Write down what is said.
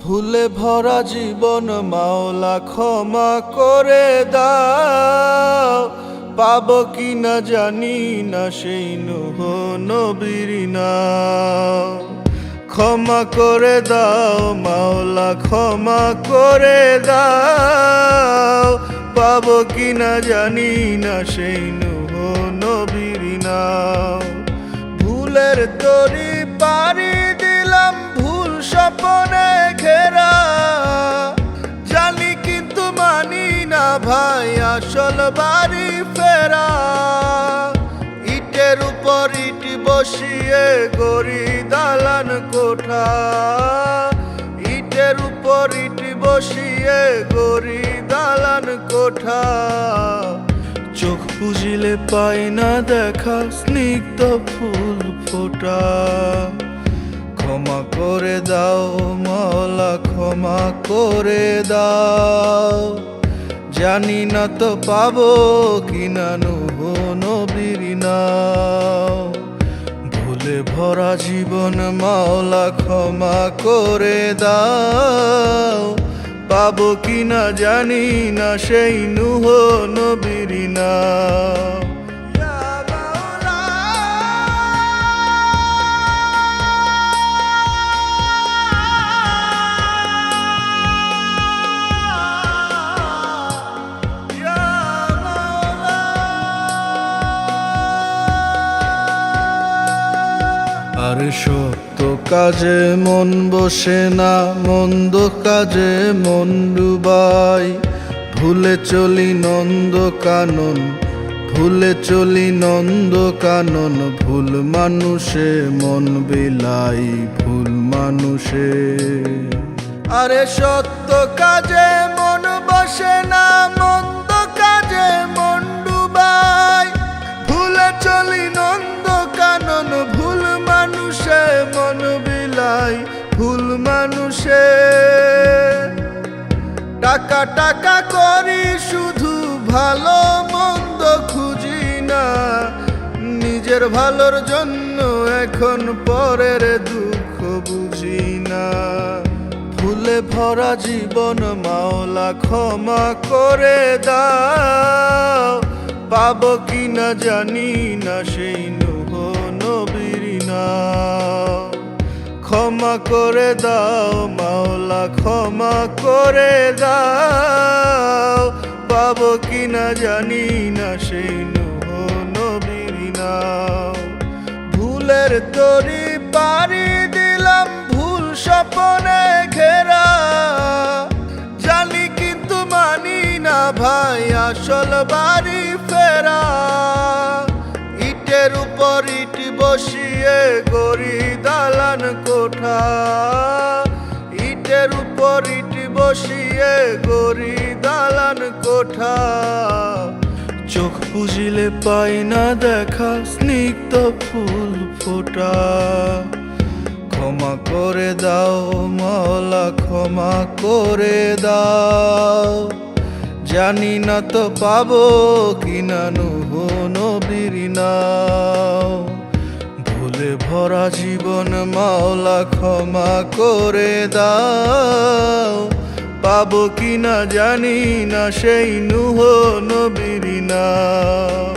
ভুলে ভরা জীবন মাওলা ক্ষমা করে দাও, পাবো কি না জানি না সেই নূহ নবীর নাম। ক্ষমা করে দাও মাওলা, ক্ষমা করে দাও, পাবো কি না জানি না সেই নূহ নবীর নাম। ভুলের তরি পাড়ি দিলাম ভুল স্বপ্নে ঘেরা, জানি কিন্তু মানি না ভাই আসল বাড়ি ফেরা। ইটের উপর ইট বসিয়ে গড়ি দালান কোঠা, ইটের উপর ইট বসিয়ে গড়ি দালান কোঠা। চোখ বুঝিলে পাই না দেখা স্নিগ্ধ ফুল ফোটা। ক্ষমা করে দাও মাওলা, ক্ষমা করে দাও, জানি না তো পাবো কিনা নূহ নবীর নাম। ভুলে ভরা জীবন মাওলা ক্ষমা করে দাও, পাবো কিনা জানি না সেই নূহ নবীর নাম। আর সত্য কাজে মন বসে না, মন্দ কাজে মন ডুবাই। ভুলে চলি নন্দ কানন, ভুলে চলি নন্দ কানন। ভুল মানুষে মন বিলাই, ভুল মানুষে। আরে সত্য কাজে মন বসে না, মন্দ কাজে মন ডুবাই। ভুলে চলি নন্দ কানন, ভুল মানুষে মন বিলাই, ভুল মানুষে। টাকা টাকা করি শুধু, ভালো মন্দ খুঁজি না। নিজের ভালোর জন্য এখন পরের দুঃখ বুঝি না। ভুলে ভরা জীবন মাওলা ক্ষমা করে দাও, পাবো কি না জানি না সেই নূহ নবীর নাম। ক্ষমা করে দাও মাওলা, ক্ষমা করে দাও, পাবো কি না জানি না সেই নূহ নবীর নাম। ভুলের তরি পাড়ি দিলাম ভুল স্বপ্নে ঘেরা, জানি কিন্তু মানি না ভাই আসল বাড়ি ফেরা। ইটের উপর ইট বসিয়ে গড়ি দালান কোঠা, ইটের উপর ইট বসিয়ে গড়ি দালান কোঠা। চোখ বুঝিলে পাই না দেখা স্নিগ্ধ ফুল ফোটা। ক্ষমা করে দাও মাওলা, ক্ষমা করে দাও, জানি না তো পাবো কিনা নূহ নবীর নাম। ভুলে ভরা জীবন মাওলা ক্ষমা করে দাও, পাবো কিনা জানি না সেই নূহ নবীর নাম।